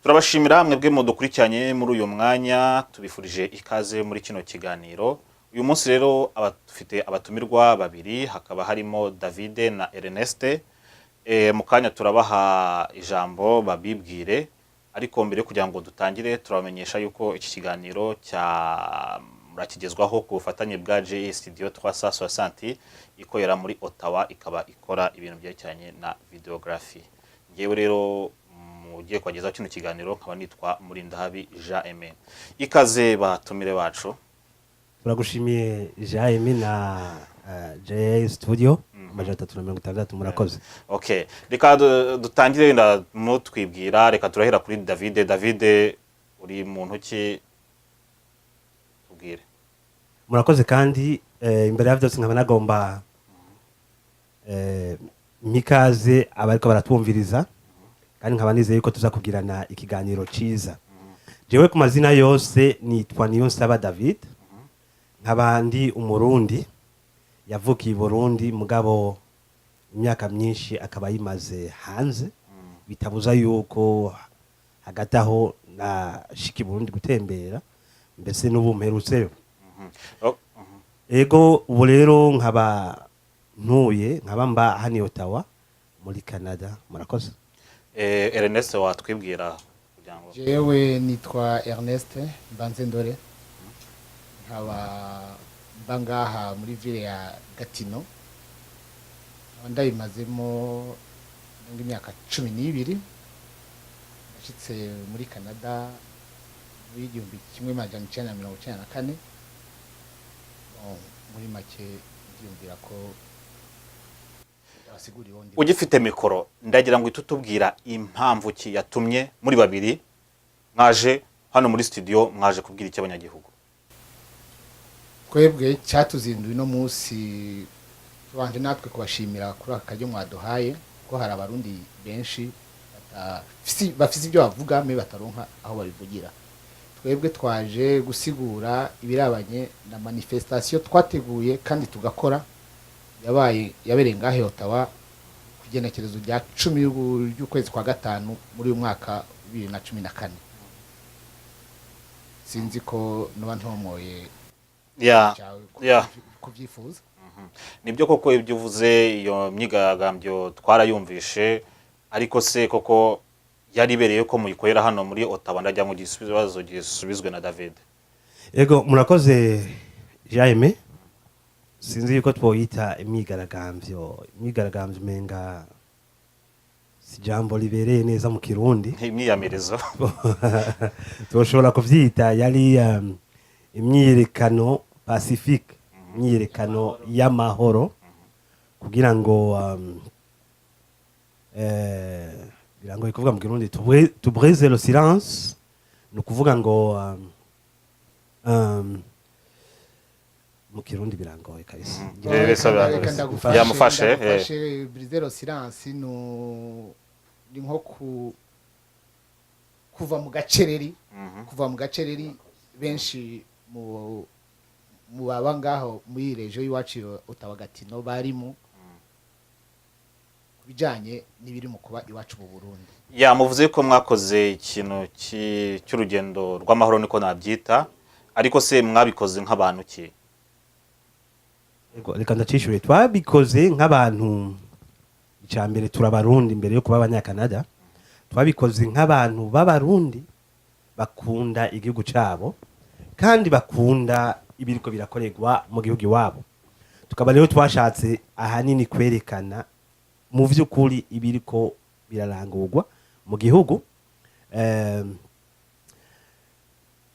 Turabashimira mwebwe mudukurikiranye muri uyu mwanya, tubifurije ikaze muri kino kiganiro. Uyu munsi rero abafite abatumirwa babiri, hakaba harimo David na Ernest. Mu kanya turabaha ijambo babibwire, ariko mbere kugira ngo dutangire turabamenyesha yuko iki kiganiro murakigezwaho ku bufatanye bwa JE Studio 360 ikorera muri Ottawa, ikaba ikora ibintu byerekeranye na videography. Ngewe rero mugiye kwageza kino kiganiro nkaba nitwa muri Jean-Aimé. Ikaze batumire bacu. Turagushimiye Jean-Aimé na JE Studio 360 murakoze. Okay, reka dutangire mutwibwira, reka turahera kuri David. David, uri muntu ki? Tubwire. Murakoze kandi imbere ya byose nkaba nagomba mikaze abariko baratumviriza, kandi nkaba nizeye yuko tuzakugirana ikiganiro ciza. Jewe ku mazina yose nitwa Niyonsaba David, nkaba ndi umurundi yavukiye Burundi, mugabo imyaka myinshi akaba yimaze hanze, bitabuza yuko hagati aho nashiki Burundi gutembera, mbese n'ubu mperutseyo. Ego ubu rero nkaba mba hano Ottawa muri Canada. Murakoze. Ernest, watwibwira kugira ngo? Jewe nitwa Ernest Mbanzendore, nkaba bangaha muri ville ya Gatino, ndayimazemo imyaka 12. Nashitse muri Canada muri 1994. Muri make ndiyumvira ko ugifite mikoro, ndagira ngo itutubwira impamvu ki yatumye muri babiri mwaje hano muri studio, mwaje kubwira iki abanyagihugu? Twebwe cyatuzinduye no munsi, tubanje natwe kubashimira kuri aka karyo mwaduhaye, ko hari abarundi benshi bafise ibyo bavuga me bataronka aho babivugira. Twebwe twaje gusigura ibirabanye na manifestation twateguye kandi tugakora, yabereye ngahe Ottawa kugenekerezo rya 10 y'ukwezi kwa gatanu muri uyu mwaka 2014. Sinzi ko noba ntomoye kubyifuza. Nibyo koko ibyo uvuze, iyo myigaragambyo twarayumvishe, ariko se koko yaribereye ko muyikorera hano muri Ottawa? Ndajya mu gisubizo gisubizwe na David. Ego murakoze Jean-Aimé. Sinzi yuko twoyita imyigaragambyo menga si jambo libereye neza mu Kirundi, imyiyamerezo. Tushobora kuvyita yari imyiyerekano pacifique, imyiyerekano y'amahoro, kugira ngo birangoye kuvuga mu Kirundi tu briser le silence, no kuvuga ngo mu Kirundi birangoye kabisa. Yamufashe briser le silence ni nko kuva mu gacereri benshi mu babangaho muri region y'iwacu Ottawa-Gatino barimo bijanye n'ibiri mu kuba iwacu mu Burundi. Muvuze ko mwakoze ikintu cy'urugendo rw'amahoro, niko nabyita, ariko se mwabikoze nk'abantu ki? Reka ndacishura, twabikoze nk'abantu, icambere turabarundi mbere yo kuba abanyakanada, twabikoze nk'abantu b'abarundi bakunda igihugu cyabo kandi bakunda ibiriko birakorerwa mu gihugu iwabo. Tukaba rero twashatse ahanini kwerekana mu vy'ukuri ibiriko birarangurwa mu gihugu.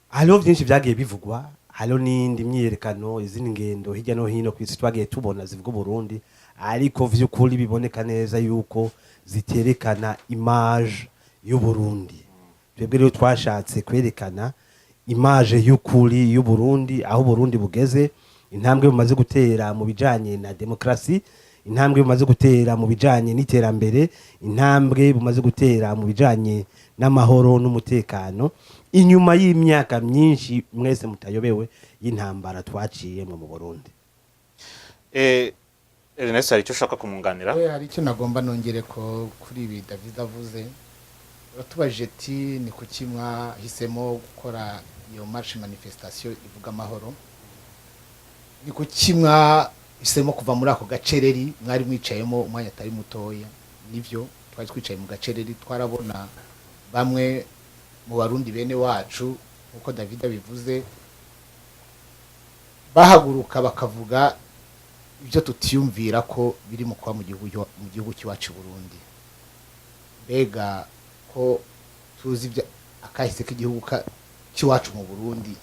Hariho byinshi byagiye bivugwa, hariho n'indi myiyerekano, izindi ngendo hirya no hino kw'isi twagiye tubona zivuga Burundi, ariko vy'ukuri biboneka neza yuko ziterekana image y'u Burundi. Twebwe rero twashatse kwerekana image y'ukuri y'u Burundi, aho Burundi bugeze, intambwe bumaze gutera mu bijanye na demokrasi, intambwe bumaze gutera mu bijanye n'iterambere, intambwe bumaze gutera mu bijanye n'amahoro n'umutekano, inyuma y'imyaka myinshi mwese mutayobewe y'intambara twaciyemo mu Burundi. Ernest, hari icyo ushaka kumunganira? Hari icyo nagomba nongere ko kuri ibi David avuze. batubajije ati ni kuki mwahisemo gukora iyo marche manifestation ivuga amahoro, ni kuki mwahisemo kuva muri ako gacereri mwari mwicayemo umwanya atari mutoya. Nivyo twari twicaye mu gacereri, twarabona bamwe mu barundi bene wacu uko David bivuze bahaguruka bakavuga ibyo tutiyumvira ko biri mu kwa mu gihugu cy'iwacu Burundi. Mbega ko tuzi ibya akahise k'igihugu cy'iwacu mu Burundi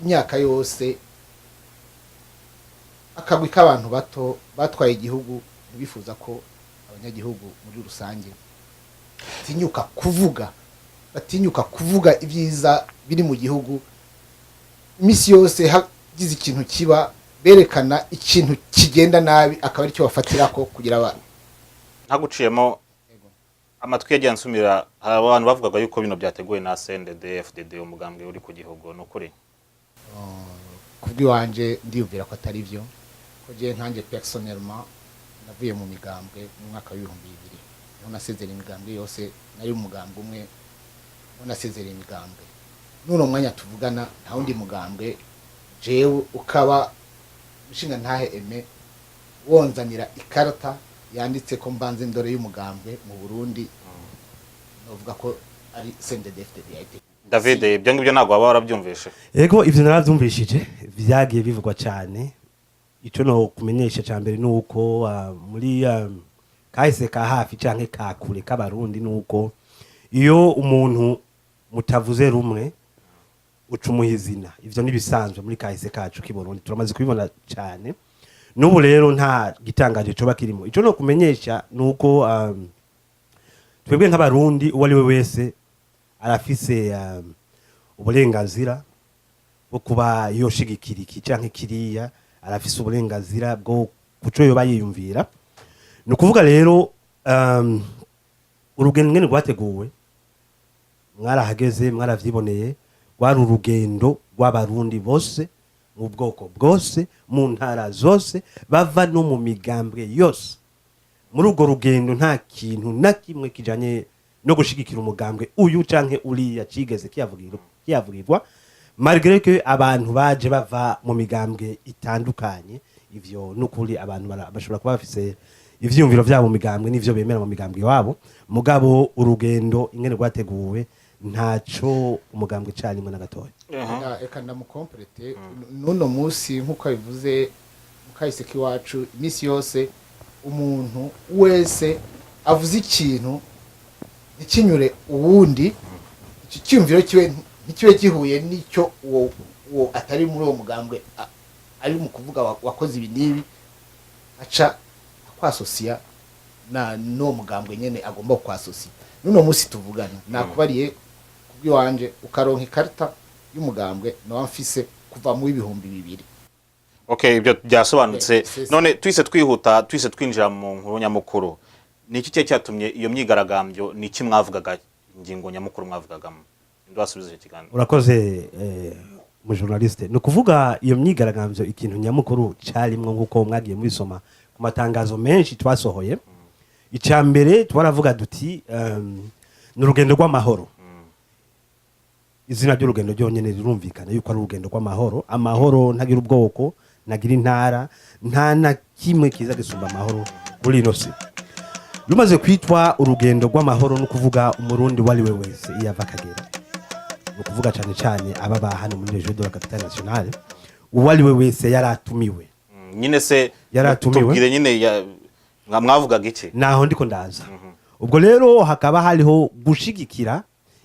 imyaka yose, akagwi k'abantu bato batwaye igihugu, bifuza ko abanyagihugu muri rusange batinyuka kuvuga ibyiza biri mu gihugu. Imisi yose hagize ikintu kiba berekana ikintu kigenda nabi, akaba ari cyo bafatira ko kugira ntaguciyemo amatwi yagiye ansumira. Hari abantu bavugaga yuko bino byateguwe na CNDD FDD umugambwe uri ku gihugu. No kuri kubwiwanje ndiyumvira ko atari byo, ko je nkanje personnellement navuye mu migambwe mu mwaka wa 2000 niho nasezera imigambwe yose, nari umugambwe umwe niho nasezera imigambwe. Nuno mwanya tuvugana nta wundi mugambwe jewe ukaba mushinga ntahe eme wonzanira ikarata yanditse ko mbanze ndore y'umugambwe mu Burundi, novuga ko ari CNDD-FDD. David, ibyo ngibyo ntabwo waba warabyumvishe? Yego, ivyo naravyumvishije, vyagiye bivugwa cyane. Ico no kumenyesha cyambere nuko muri kahise ka hafi canke ka kure k'abarundi nuko iyo umuntu mutavuze rumwe ucumuhizina. Ivyo nibisanzwe muri kahise kacu k'Iburundi, turamaze kubibona cyane. Nubu rero nta gitangaje cyo bakirimo. Ico no kumenyesha nuko twebwe nk'abarundi uwo ari we wese arafise uburenganzira bwo kuba yoshigikira iki canke kiriya, arafise uburenganzira bwo kuco yoba yiyumvira. No kuvuga rero urugendo ngene rwateguwe mwarahageze, mwaravyiboneye, rwari urugendo rw'abarundi bose mu bwoko bwose, mu ntara zose, bava no mu migambwe yose. Muri urwo rugendo nta kintu na kimwe kijanye no gushigikira umugambwe uyu canke uriya cigeze kiyavugirwa, malgré que abantu baje bava mu migambwe itandukanye. Ivyo nukuri abantu bashobora kuba bafise ivyumviro vyabo mu migambwe n'ivyo bemera mu migambwe wabo, mugabo urugendo ingene rwateguwe ntaco umugambwe cyane na gatoya. Eka ndamukomplete nuno musi nkuko bivuze mukahise kiwacu, imisi yose umuntu wese avuze ikintu ikinyure uwundi, iki cyumviro kiwe ntikibe gihuye n'icyo uwo atari muri uwo mugambwe ari mu kuvuga wakoze ibi nibi, aca akwasosiya no mugambwe nyene agomba kwasosiya. Nuno musi tuvugana nakubariye kubwiwanje ukaronka ikarita y'umugambwe no amfise kuva mu 2000. Okay, ibyo byasobanutse. None twise twihuta, twise twinjira mu nkuru nyamukuru. Ni iki cyatumye iyo myigaragambyo, ni iki mwavugaga, ingingo nyamukuru mwavugagamo? Ndwasubize ikiganiro. Urakoze mu journaliste. No kuvuga iyo myigaragambyo ikintu nyamukuru cyarimwe nkuko mwagiye muri soma ku matangazo menshi twasohoye. Icambere twaravuga duti n'urugendo rw'amahoro. Izina ry'urugendo ryonyene rirumvikana yuko ari urugendo rw'amahoro. Amahoro ntagira ubwoko, nagira intara, nta na kimwe kiza gisumba amahoro muri ino si. Rumaze kwitwa urugendo rw'amahoro no kuvuga umurundi wali we wese iyava kagera. No kuvuga cyane cyane ababa hano muri Urugendo de la capitale nationale, uwali we wese yaratumiwe. Nyine se yaratumiwe. Tubwire nyine mwavugaga iki? Naho ndiko ndaza. Ubwo rero hakaba hariho gushigikira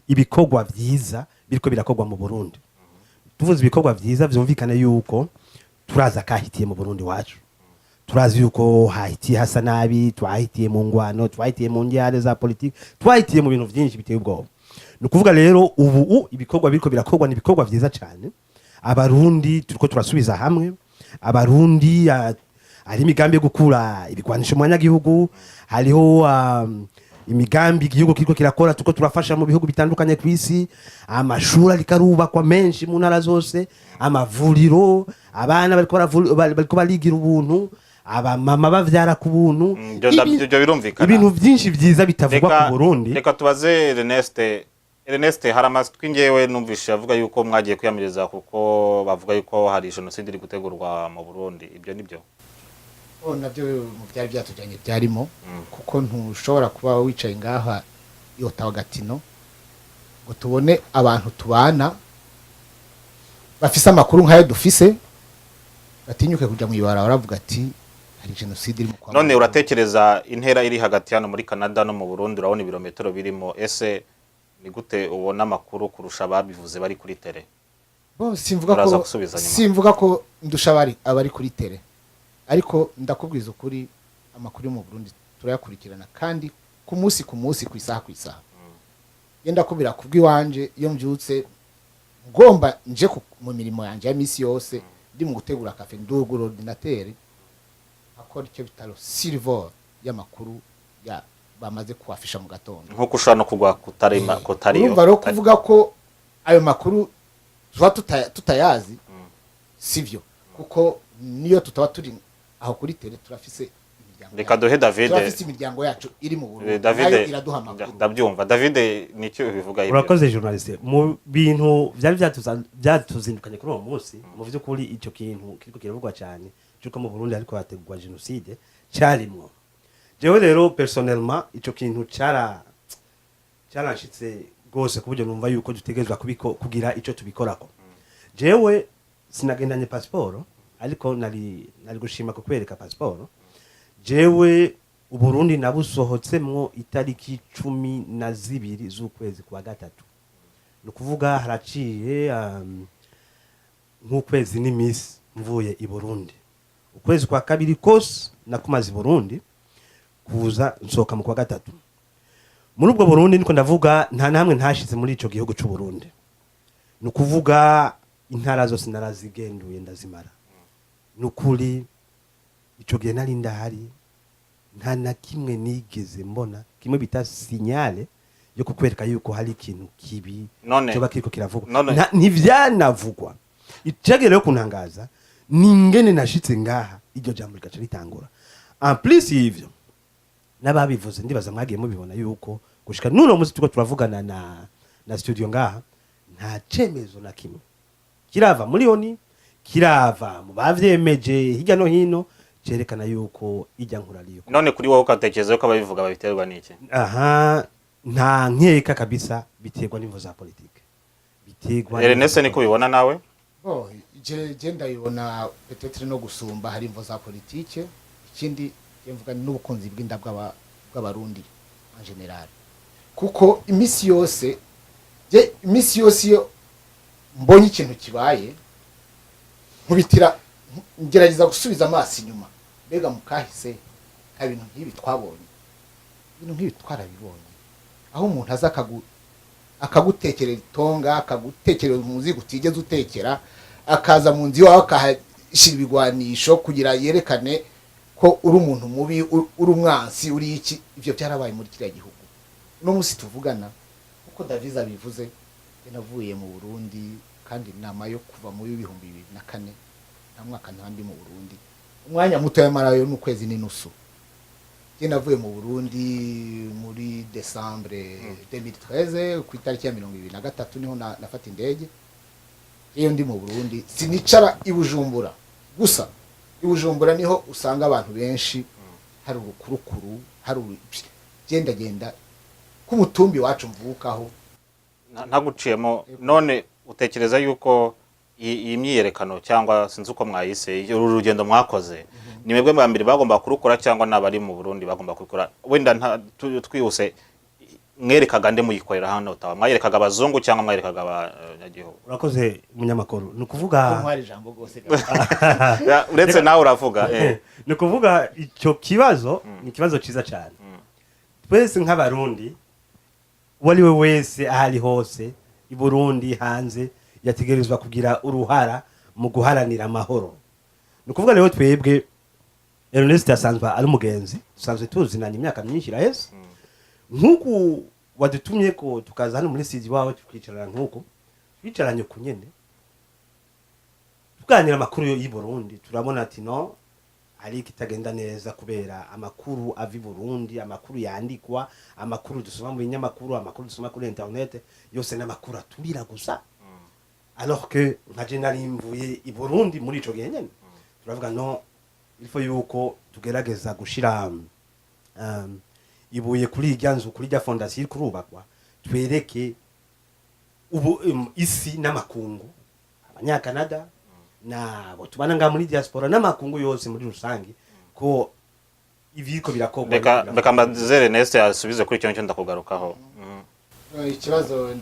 ibikorwa vyiza biriko birakogwa mu Burundi. Tuvuze ibikorwa vyiza vyumvikana yuko turaza kahitiye mu Burundi wacu. Turazi yuko hahitiye hasa nabi, twahitiye mu ngwano, twahitiye mu njyane za politiki, twahitiye mu bintu vyinshi biteye ubwoba. Nukuvuga rero ubu ibikorwa biriko birakogwa nibikorwa vyiza cyane. Abarundi turiko turasubiza hamwe, abarundi ari imigambi yo gukura ibigwanisho mu banyagihugu, hariho imigambi igihugu kiriko kirakora, tuko turafasha mu bihugu bitandukanye kwisi, amashuri arikarubakwa menshi mu ntara zose, amavuriro, abana bariko barigira ubuntu, aba mama bavyara ku buntu byo birumvikana ibintu byinshi byiza bitavugwa ku Burundi. Reka tubaze Ernest hari amatwi ngewe numvishe avuga yuko mwagiye kwiyamiriza kuko bavuga yuko hari jenoside iri gutegurwa mu Burundi, ibyo nibyo? Nabyo mu byari byatujyanye byarimo, kuko ntushobora kuba wicaye ngaha i Ottawa-Gatino ngo tubone abantu tubana bafise amakuru nk'ayo dufise batinyuke kujya mu ibara baravuga ati hari jenoside iri mu kwa. None uratekereza intera iri hagati hano muri Canada no mu Burundi, urabona ibirometero birimo, ese ni gute ubona amakuru kurusha ababivuze bari kuri tele? Simvuga ko ndusha abari kuri tele, ariko ndakubwiza ukuri amakuru yo mu Burundi turayakurikirana kandi ku munsi ku isaha ku isaha. Yenda kubira kubwiwanje iyo mbyutse ngomba nje mu mirimo yanje ya misi yose ndi mu gutegura cafe ndugura ordinateur akora icyo bitaro silver y'amakuru ya bamaze kuwafisha mu gatondo, nko kushana no kugwa kutariyo. Urumva rero kuvuga ko ayo makuru tuba tutayazi sivyo, kuko niyo tutaba turi aho kuri tele turafise imiryango. Reka duhe David, turafise imiryango yacu iri mu Burundi, nayo iraduha amakuru. Ndabyumva. David nicyo bivuga ibyo? Urakoze journaliste, mu bintu byari byatuzindukanye kuri uwo munsi, mu by'ukuri icyo kintu kiriko kiravugwa cyane cyuko mu Burundi ariko hategurwa jenoside cyarimwo. Jewe rero personnellement icyo kintu cyarashitse gose ku buryo numva yuko dutegerezwa kugira icyo tubikorako. Jewe sinagendanye passport, ariko nari gushima ko kwereka passport. Jewe Uburundi nabusohotsemwo itariki 12 z'ukwezi kwa gatatu, nukuvuga haraciye nk'ukwezi n'imisi mvuye i Burundi. Ukwezi kwa kabiri kose nakumaze i Burundi kuza nsoka mu kwa gatatu. Muri ubwo Burundi niko ndavuga nta namwe ntashize muri ico gihugu cy'u Burundi, nukuvuga intara zose narazigenduye ndazimara. Nukuri ico gihe nari ndahari nta na kimwe nigeze mbona kimwe bita signale yo kukwereka yuko hari ikintu kibi cyo kiriko kiravugwa. Ntivyanavugwa. Icagere yo kuntangaza ningene nashitse ngaha iryo jambo rikaca ritangura. En plus ivyo nababivuze ndibaza mwagiye mubibona yuko gushika nuno muzi tuko turavugana na studio ngaha nta cemezo na kimwe kirava muri oni, kirava mu bavyemeje hirya no hino cerekana yuko ijya nkurariyo. None kuri wowe ukatekereza yuko ababivuga babiterwa n'iki? Nta nkeka kabisa biterwa n'imvo za politike. Biterwa Ernest niko bibona nawe? Je ndayibona peut-être no gusumba hari imvo za politike, ikindi mvuga n'ubukunzi bw'inda bw'abarundi en general, kuko imisi yose yo mbonye ikintu kibaye nkubitira ngerageza gusubiza amaso inyuma, mbega mukahise ibintu nk'ibi twabonye, ibintu nk'ibi twarabibonye, aho umuntu aza akagutekerera itonga, akagutekerera umuzigo utigeze utekera, akaza mu nzi wawe akahashira ibigwanisho kugira yerekane ko uri umuntu mubi, uri umwansi, uri iki. Ivyo byarabaye muri kiriya gihugu. No musi tuvugana uko David abivuze, navuye mu Burundi kandi inama yo kuva mu 2004 nta mwaka ntandi mu Burundi, umwanya muto yamarayo n'ukwezi n'inusu. Je navuye mu Burundi muri Decembre 2013 ku itariki ya 2023 niho nafata indege. Iyo ndi mu Burundi sinicara i Bujumbura gusa. I Bujumbura niho usanga abantu benshi, hari urukurukuru, hari genda ku mutumbi wacu mvukaho. Ntaguciyemo. None utekereza yuko iyi myiyerekano cyangwa sinzi uko mwayise urugendo mwakoze ni mwebwe mbere bagomba kurukora cyangwa nabari mu Burundi bagomba kubikora? Wenda twihuse mwerekaga nde muyikorera hano Ottawa? Mwayerekaga abazungu cyangwa mwayerekaga abanyagihugu? Urakoze munyamakuru. Nukuvuga ntwari jambo gose uretse nawe uravuga nukuvuga icyo kibazo ni kibazo ciza cyane. Twese nk'abarundi waliwe wese ahari hose i Burundi hanze yategerezwa kugira uruhara mu guharanira amahoro. Nukuvuga rero twebwe Ernest asanzwe ari umugenzi, dusanzwe tuzinanye imyaka myinshi iraheze. Nkuko wadutumye ko tukaza hano muri sidi wawe tukicarana nkuko twicaranye kunyene tuganira amakuru yo i Burundi, turabona ati no hari kitagenda neza kubera amakuru avi Burundi, amakuru yandikwa, amakuru dusoma mu binyamakuru, amakuru dusoma kuri internet, yose n'amakuru aturira gusa. Alors que nka je nari mvuye i Burundi muri ico gihe nyene. Turavuga no, il faut yuko tugerageza gushira ibuye kuri iryanzu kuri rya fondation kurubakwa, twereke ubu isi n'amakungu, abanya-Canada na bo tubana nga muri diaspora n'amakungu yose muri rusangi ko ibiko birakogwa. Beka mbazere Neste asubize kuri cyo ndakugarukaho. Ikibazo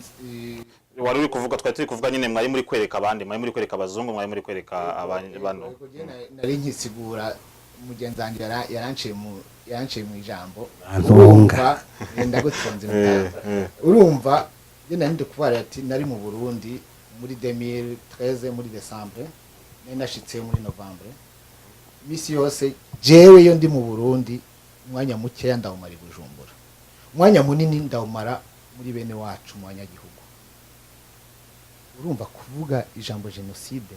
wari uri kuvuga twari turi kuvuga nyine mwari muri kwereka abandi, mwari muri kwereka abazungu, mwari muri kwereka abantu. Nari nkisigura mugenzange yaranciye mu ijambo. Urumva ndagutonze mutaza. Urumva je nari ndikubara ati nari mu Burundi muri 2013 muri December, nari nashitse muri November. Misi yose jewe yo ndi mu Burundi, umwanya muke ndawumara i Bujumbura. Umwanya munini ndawumara muri bene wacu mu banyagihugu. Urumva kuvuga ijambo genocide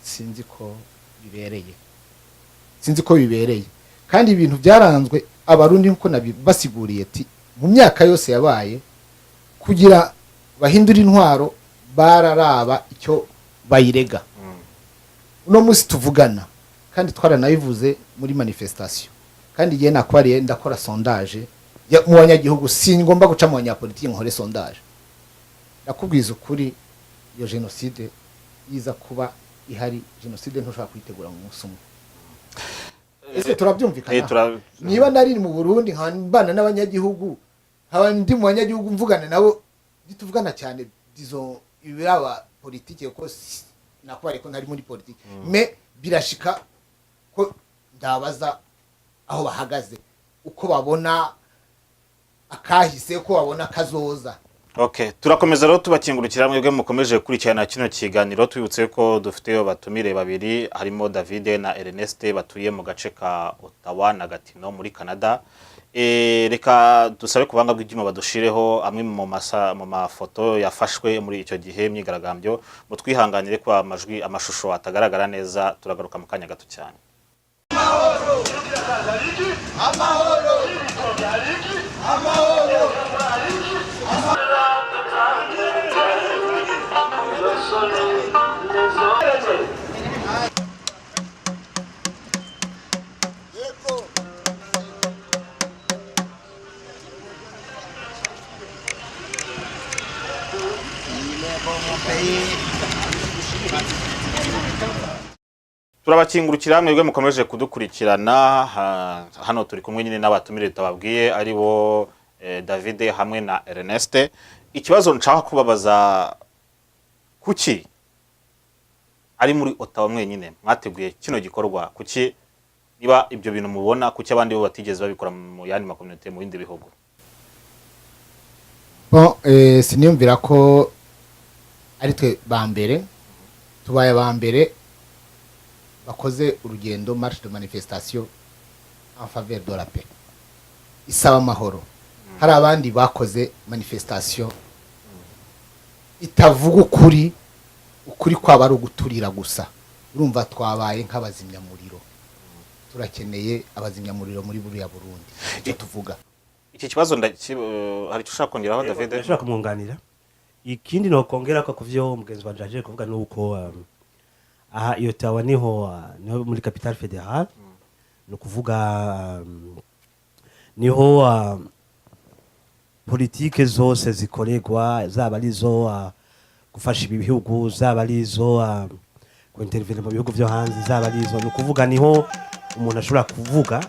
sinzi ko bibereye. Kandi ibintu byaranzwe abarundi nko basiguriye ati mu myaka yose yabaye kugira bahindura intwaro bararaba icyo bayirega. Uno musi tuvugana kandi twaranayivuze muri manifestation. Kandi je nakwariye ndakora sondage mu banyagihugu, singomba guca mu banyapolitiki nkore sondage. Nakubwiza ukuri iyo genocide iza kuba ihari, genocide ntushaka kwitegura mu munsi umwe. Ese turabyumvikana? Niba nari mu Burundi nkambana n'abanyagihugu, haba ndi mu banyagihugu mvugana nabo, dituvugana cyane dizo ibiraba politike ko nakwari ko ntari muri politike. Me birashika ko ndabaza aho bahagaze, uko babona akahise, ko babona kazoza. Okay, turakomeza rero tubakingurukira mwebwe mukomeje kurikirana kino kiganiro. Twibutse ko dufite batumire babiri, harimo David na Ernest batuye mu gace ka Ottawa na Gatineau muri Canada. Reka dusabe kubanga bw'igimo badushireho amwe mu mafoto yafashwe muri icyo gihe myigaragambyo, mutwihanganire kwa amashusho atagaragara neza. Turagaruka mu kanya gato cyane. Amahoro, amahoro, amahoro. Turabakingurukira mwebwe mukomeje kudukurikirana. Hano turi kumwe nyine n'abatumire tababwiye ari bo David hamwe na Ernest. Ikibazo nshaka kubabaza, kuki ari muri Ottawa mwenyine mwateguye kino gikorwa? Kuki niba ibyo bintu mubona, kuki abandi bo batigeze babikora mu yandi makommunity mu bindi bihugu? Siniyumvira ko ari twe bambere, tubaye bambere bakoze urugendo, marche de manifestation en faveur de la paix, isaba amahoro. Hari abandi bakoze manifestation itavuga ukuri kwaba ari uguturira gusa. Urumva twabaye nk'abazimya muriro. Turakeneye abazimya muriro muri buriya Burundi. Icyo tuvuga iki kibazo hari icyo ushaka kongeraho David? Ndashaka kumwunganira. Ikindi no kongera ko kuvyo mugenzi wanje aje kuvuga nuko aha iyo Ottawa niho muri capital fédérale, no kuvuga niho politike zose zikoregwa, zaba arizo gufasha ibihugu, zaba arizo kuintervenir mu bihugu byo hanze, zaba arizo no kuvuga niho umuntu ashobora kuvuga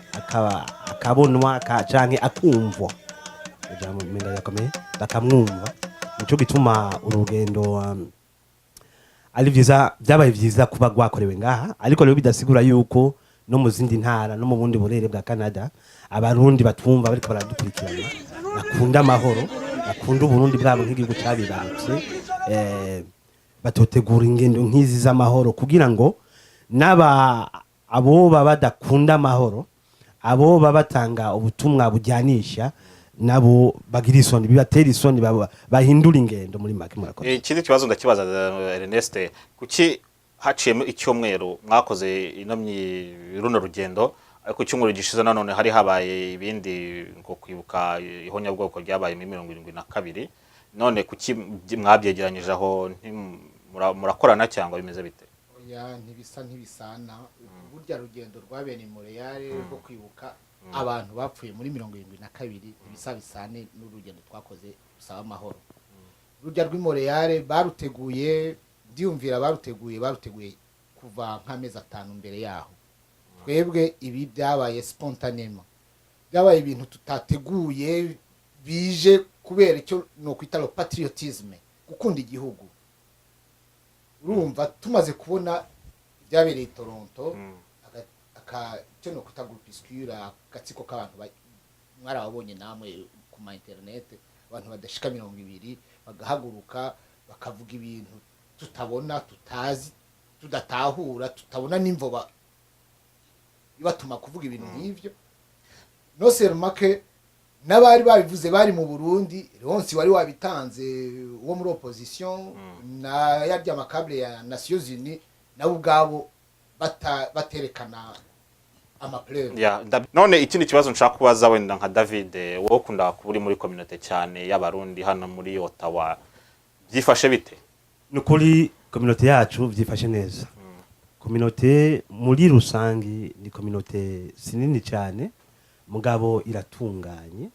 akabonwa canke akumvwa. Ijambo menga yakomeye bakamwumva. Nico gituma urugendo ari vyiza, byabaye vyiza kuba gwakorewe ngaha, ariko rero bidasigura yuko no mu zindi ntara no mu bundi burere bwa Canada abarundi batumva bariko baradukurikirana, bakunda amahoro, bakunda Burundi bwabo nk'igihugu cyabibarutse, batotegura ingendo nk'izi z'amahoro kugira ngo abo badakunda amahoro, abo batanga ubutumwa bujyanisha, nabo bagira isoni, bibatera isoni, bahindura ingendo muri make. Murakoze. Ikindi kibazo ndakibaza Ernest, kuki haciyemo icyumweru mwakoze runo rugendo, ariko icyumweru gishize nanone hari habaye ibindi ngo kwibuka ihonyabwoko ryabaye muri 72 none kuki mwabyegeranyije aho murakorana cyangwa bimeze bite? Oya, ntibisana burya rugendo rwabene Montreal rwo kwibuka abantu bapfuye muri 72 ibisabisane n'urugendo twakoze usaba amahoro. Rujya rw'i Montreal baruteguye, ndiyumvira baruteguye kuva nk'amezi 5 mbere yaho. Twebwe ibi byabaye spontanément, byabaye ibintu tutateguye, bije kubera icyo no kwita le patriotisme, gukunda igihugu. Urumva tumaze kubona byabereye Toronto, cyo no kwita groupuscule, agatsiko k'abantu mwarababonye namwe ku ma internet, abantu badashika 200 bagahaguruka bakavuga ibintu tutabona, tutazi, tudatahura, tutabona n'imvo bibatuma kuvuga ibintu nk'ivyo. No sermake n'abari babivuze bari mu Burundi, Ronsi wari wabitanze wo muri opposition na yarya makable ya Nations Unies nabo ubwabo baterekana amapleur. None ikindi kibazo nshaka kubaza wenda nka David, wowe kunda kuburi muri community cyane y'abarundi hano muri Ottawa, byifashe bite? Nukuri community yacu byifashe neza. Community muri rusangi ni community sinini cyane, mugabo iratunganye,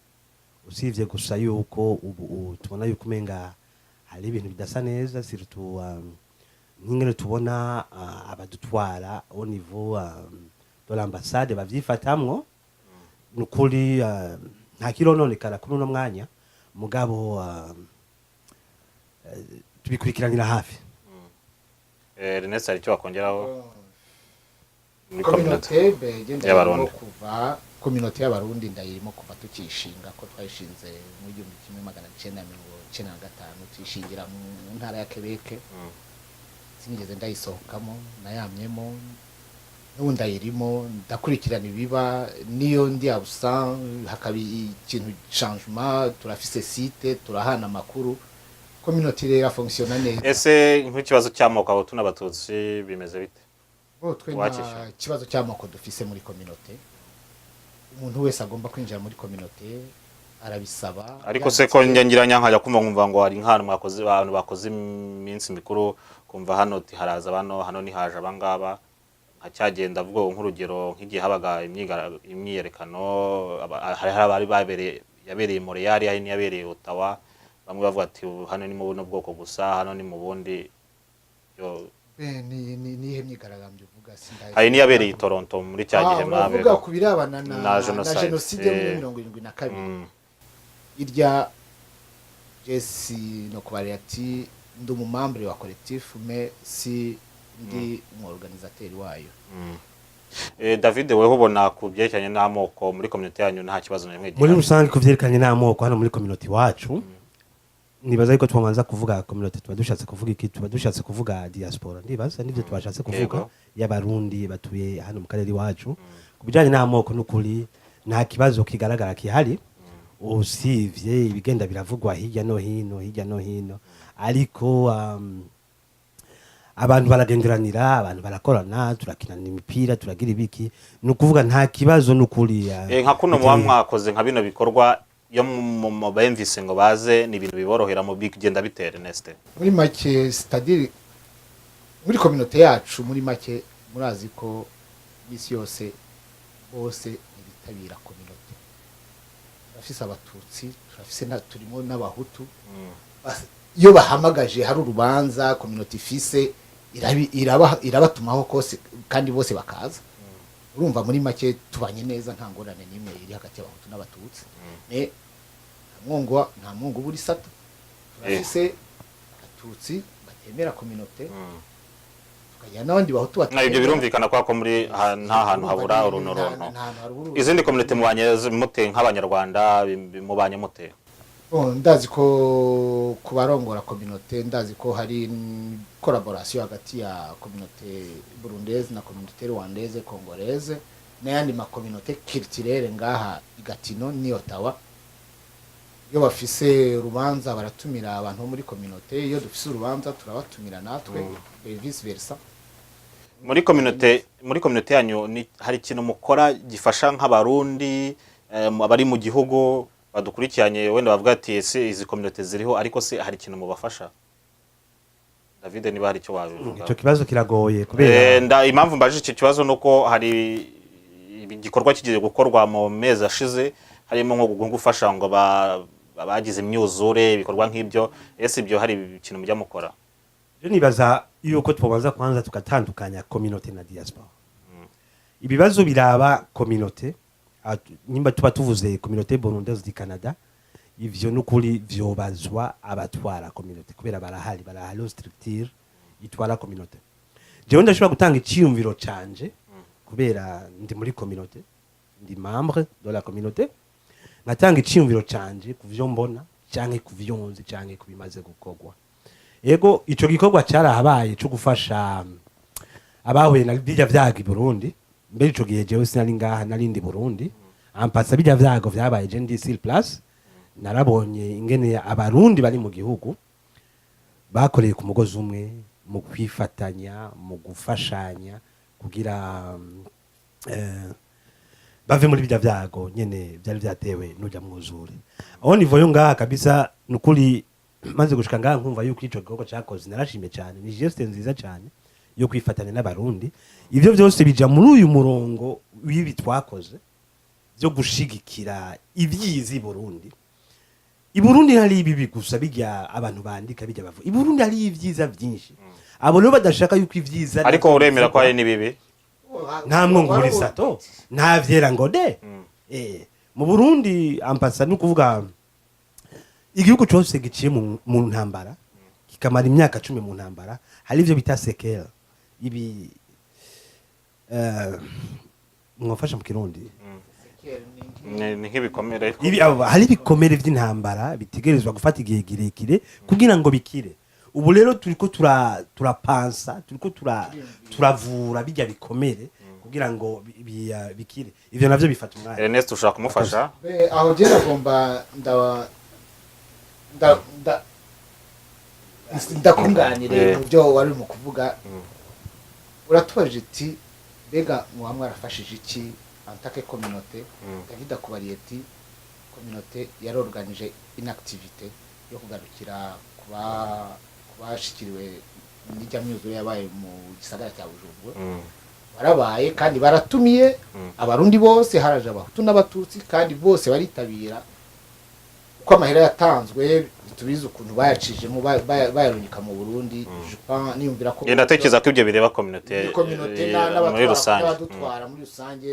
usivye gusa yuko ubu tubona yuko umenga hari ibintu bidasa neza, surtout nk'ingene tubona abadutwara au niveau de l'ambassade bavyifatamwo. Nukuri nta kirononekara kuri uno mwanya, mugabo tubikurikiranira hafi. Ernest ari cyo bakongeraho community y'abarundi kuva community y'abarundi ndayirimo kuva tukishinga ko twayishinze mu 1995 tuyishingira mu ntara ya Quebec. Sinigeze ndayisohokamo, nayamyemo n'ubundi ndayirimo, ndakurikirana ibiba niyo ndi abusa, hakabi ikintu changement, turafise site, turahana makuru. Community rero fonctionna neza. Ese nk'ikibazo cy'amoko aho tunabatutsi bimeze bite? Twe nta kibazo cy'amoko dufise muri community. Umuntu wese agomba kwinjira muri community arabisaba. Ariko se ko ngiranya nkajya kumva ngo hari nk'ahantu mwakoze abantu bakoze iminsi mikuru, kumva hano haraza hano ni haje abangaba, nkacyagenda avuga nk'urugero nk'igihe habaga imyiyerekano, hari abari yabereye Montreal, hari yabereye Ottawa, bamwe bavuga ati hano ni mu buno bwoko gusa, hano ni mu bundi yo ni hemyigaragambye uvuga sindaye. Hari yabereye Toronto muri cya gihe mwabe uvuga kubirabana na genocide muri 72. Irya Jesse no kubari ati ndi umumambre wa collectif mais si ndi umorganisateur wayo. David, weho ubona ku byerekanye n'amoko muri community yanyu nta kibazo na rimwe? Muri rusange ku byerekanye n'amoko hano muri community wacu, nibaza yuko twamanza kuvuga community, tubadushatse kuvuga iki, tubadushatse kuvuga diaspora, ndibaza nivyo twashatse kuvuga y'abarundi batuye hano mu karere iwacu. Kubijanye n'amoko n'ukuri nta kibazo kigaragara kihari, usivye ibigenda biravugwa hirya no hino, ariko abantu baragenderanira, abantu barakorana, turakinana imipira, turagira ibiki, nukuvuga nta kibazo n'ukuri. Nka kuno mwakoze nka bino bikorwa yo mu bemvise ngo baze ni ibintu biborohera mu bigenda bitera Ernest. Muri make c'est-à-dire muri community yacu, muri make murazi ko bisi yose bose bitabira community. Turafise abatutsi, turafise turimo n'abahutu. Iyo bahamagaje hari urubanza community fise irabatumaho kose kandi bose bakaza. Urumva muri make tubanye neza, nta ngorane nimwe iri hagati y'abahutu n'abatutsi. Nta mwongo buri sata. Turafise abatutsi batemera community. Tukajya n'abandi bahutu batemera. Ibyo birumvikana ko muri nta hantu habura urunorono. Izindi community mubanye mute nk'abanyarwanda mubanye mute? Ndazi ko kubarongora community, ndazi ko hari collaboration hagati ya community burundaise na community rwandaise congolaise n'ayandi ma community culturelle ngaha Igatino ni Ottawa. Iyo bafise rubanza baratumira abantu muri community, iyo dufise urubanza turabatumira natwe, vice versa. muri community yanyu hari ikintu mukora gifasha nk'abarundi abari mu gihugu badukurikiranye wenda bavuga ati ese izi community ziriho ariko se hari ikintu mubafasha David niba hari icyo wabivuga icyo kibazo kiragoye kubera impamvu mbaje iki kibazo nuko hari igikorwa kigiye gukorwa mu mezi ashize harimo nko gufasha ngo abagize imyuzure ibikorwa nk'ibyo ese ibyo hari ikintu mujya mukora je nibaza yuko twobanza kwanza tukatandukanya community na diaspora ibibazo biraba community nimba tuba tuvuze community burundaise du Canada ivyo nukuri vyobazwa abatwara community kubera barahari structure itwara community jewe ndashobora gutanga iciyumviro canje kubera ndi muri community ndi membre de la communauté ngatanga iciyumviro canje kuvyo mbona canke kuvyonzi canke kubimaze gukorwa yego ico gikorwa cyarahabaye cyo gufasha abahuye na bijya vyaga i Burundi mbere ico gihe jewe sinari ngaha narindi Burundi ampasa bijya vyago vyabaye je ndi sur place narabonye ingene abarundi bari mu gihugu bakoreye ku mugozi umwe mu kwifatanya mu gufashanya kugira bave muri bijya vyago nyene byari byatewe n'ujya mwuzure aho nivoyo ngaha kabisa nukuri maze gushika ngaha nkumva yuko ico gikorwa cyakoze narashimye cyane ni geste nziza cyane yo kwifatanya n'abarundi ivyo byose bija muri uyu murongo w'ibi twakoze byo gushigikira ivyizi Burundi i Burundi hari ibi gusa bijya abantu bandika bijya bavuga i Burundi hari ivyiza byinshi abo no badashaka yuko ivyiza ariko uremera ko ari nibibi nta mwunguri sato nta vyera ngo de mu Burundi ampasa no kuvuga igihugu cyose giciye mu ntambara kikamara imyaka 10 mu ntambara hari ivyo bita sekera ibi mwafasha mu Kirundi ni nk'ibikomere ibi hari ibikomere by'intambara bitegerezwa gufata igihe kirekire kugira ngo bikire ubu rero turiko turapansa turiko turavura bijya bikomere kugira ngo bikire ivyo navyo bifata umwanya Ernest ushaka kumufasha aho je nagomba ndakunganire mu byo wari mu kuvuga uratubaje iti bega mwamwe arafashije iki antake communauté David akubariye ati communauté yarorganije inactivité yo kugarukira kubashikiriwe n'ijya myuzure yabaye mu gisagara cya Bujumbura barabaye kandi baratumiye abarundi bose haraje abahutu n'abatutsi kandi bose baritabira uko amahera yatanzwe tubize ukuntu bayacije mu bayarunyika mu Burundi niyumvira ko ndatekereza ko ibyo bireba communauté muri rusange n'abadutwara muri rusange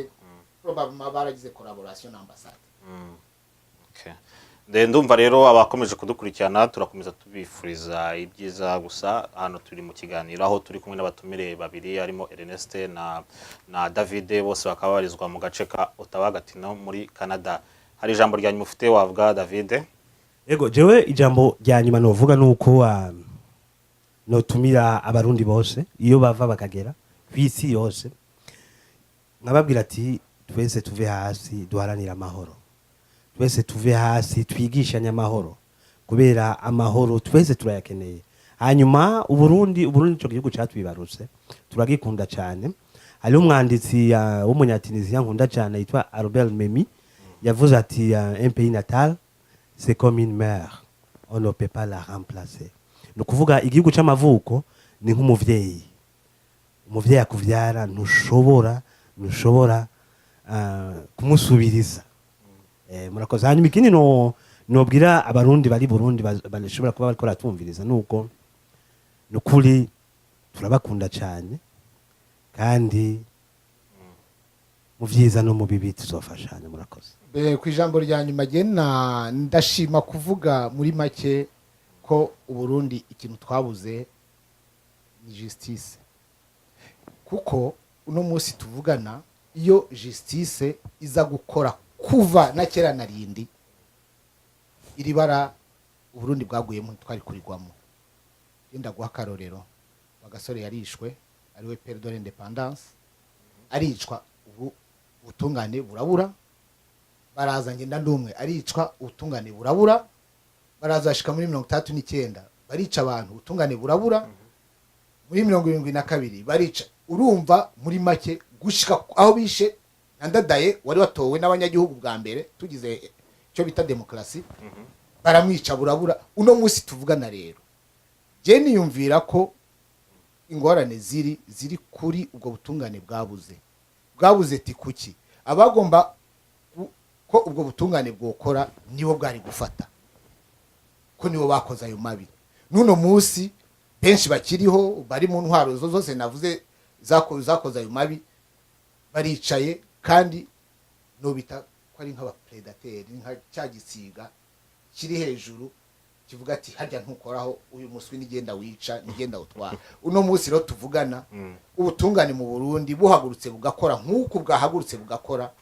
probablement baragize collaboration n'ambassade okay ndumva rero abakomeje kudukurikirana turakomeza tubifuriza ibyiza gusa hano turi mu kiganiro aho turi kumwe n'abatumire babiri harimo Ernest na David bose bakabarizwa mu gace ka Ottawa-Canada muri Canada hari ijambo rya nyuma ufite wavuga David Ego jewe ijambo rya nyuma novuga nuko notumira abarundi bose iyo bava bakagera kwisi yose nkababwira ati twese tuve hasi duharanira amahoro twese tuve hasi twigishanya amahoro kubera amahoro twese turayakeneye hanyuma Uburundi cyo gihugu cyatwibarutse turagikunda cyane hari umwanditsi w'umunyatunisia nkunda cyane yitwa Albert Memi yavuze ati un pays natal c'est comme une mère on ne peut pas la remplacer no kuvuga igihugu cy'amavuko ni nk'umuvyeyi umuvyeyi akuvyara ntushobora kumusubiriza murakoze hanyuma ikindi nobwira abarundi bari Burundi bashobora kuba bariko ratumviriza nuko nukuri turabakunda cyane kandi mu vyiza no mu bibi tuzofashanya murakoze ku ijambo rya nyuma gena ndashima kuvuga muri make ko Uburundi ikintu twabuze ni justice kuko uno munsi tuvugana iyo justice iza gukora kuva na kera narindi iribara Uburundi bwaguyemo twari kurigwamo yenda guha karorero bagasore yarishwe ariwe père de l'indépendance aricwa ubu ubutungane burabura baraza ngenda ndumwe aricwa ubutungane burabura baraza ashika muri 39 barica abantu ubutungane burabura muri 72 barica urumva muri make gushika aho bishe Ndadaye wari watowe n'abanyagihugu bwa mbere tugize cyo bita demokrasi baramwica burabura uno munsi tuvugana rero je niyumvira ko ingorane ziri kuri ubwo butungane bwabuze ti kuki abagomba ko ubwo butungane bwokora nibo bwari gufata ko nibo bakoze ayo mabi nuno munsi benshi bakiriho bari mu ntwaro zose navuze zakoze ayo mabi baricaye kandi no bita ko ari nk'aba predateur nka cyagisiga kiri hejuru kivuga ati harya ntukoraho uyu muswi nigenda wica nigenda utwara uno munsi rero tuvugana ubutungane mu Burundi buhagurutse bugakora nk'uko bwahagurutse bugakora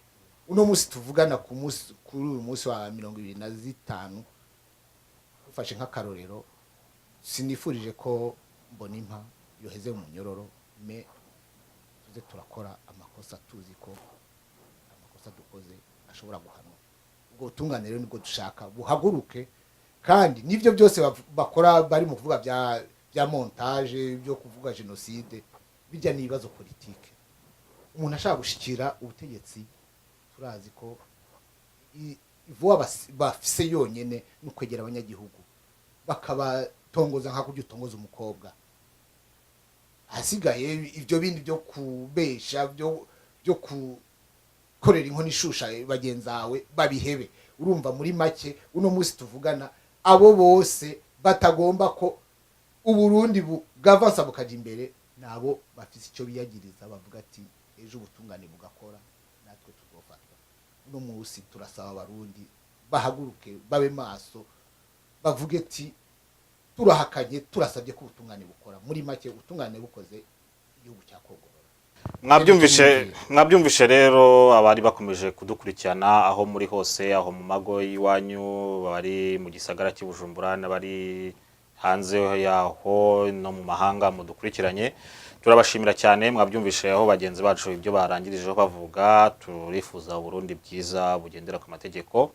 uno munsi tuvugana kuri uyu munsi wa 2025 ufashe nk'akarorero sinifurije ko mbona impa yoheze mu nyororo me tuze turakora amakosa tuzi ko amakosa dukoze ashobora guhanwa ubwo butungane rero nibwo dushaka buhaguruke kandi nivyo byose bakora bari mu kuvuga bya montage byo kuvuga genocide bijya nibazo politike umuntu ashaka gushikira ubutegetsi turazi ko ivuwa bafise yonyene no kwegera abanyagihugu bakabatongoza nka kurya utongoza umukobwa hasigaye ivyo bindi byo kubesha byo gukorera inkoni ishusha bagenzawe babihebe urumva muri make uno munsi tuvugana abo bose batagomba ko uburundi bugavasa bukaja imbere nabo bafise icyo biyagiriza bavuga ati ejo ubutungane bugakora natwe tuzofatwa uno munsi turasaba abarundi bahaguruke babe maso bavuge ati turahakanye turasabye ko ubutungane bukora muri make ubutungane bukoze igihugu cyakogorora mwabyumvishe rero abari bakomeje kudukurikirana aho muri hose aho mu mago y'iwanyu bari mu gisagara cy'Ubujumbura n'abari hanze yaho no mu mahanga mudukurikiranye turabashimira cyane mwabyumvishe aho bagenzi bacu ibyo barangirijeho bavuga turifuza Burundi bwiza bugendera ku mategeko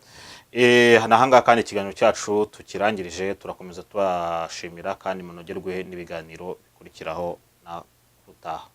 nahanga kandi ikiganiro cyacu tukirangirije turakomeza tubashimira kandi munogerwe n'ibiganiro bikurikiraho na rutaha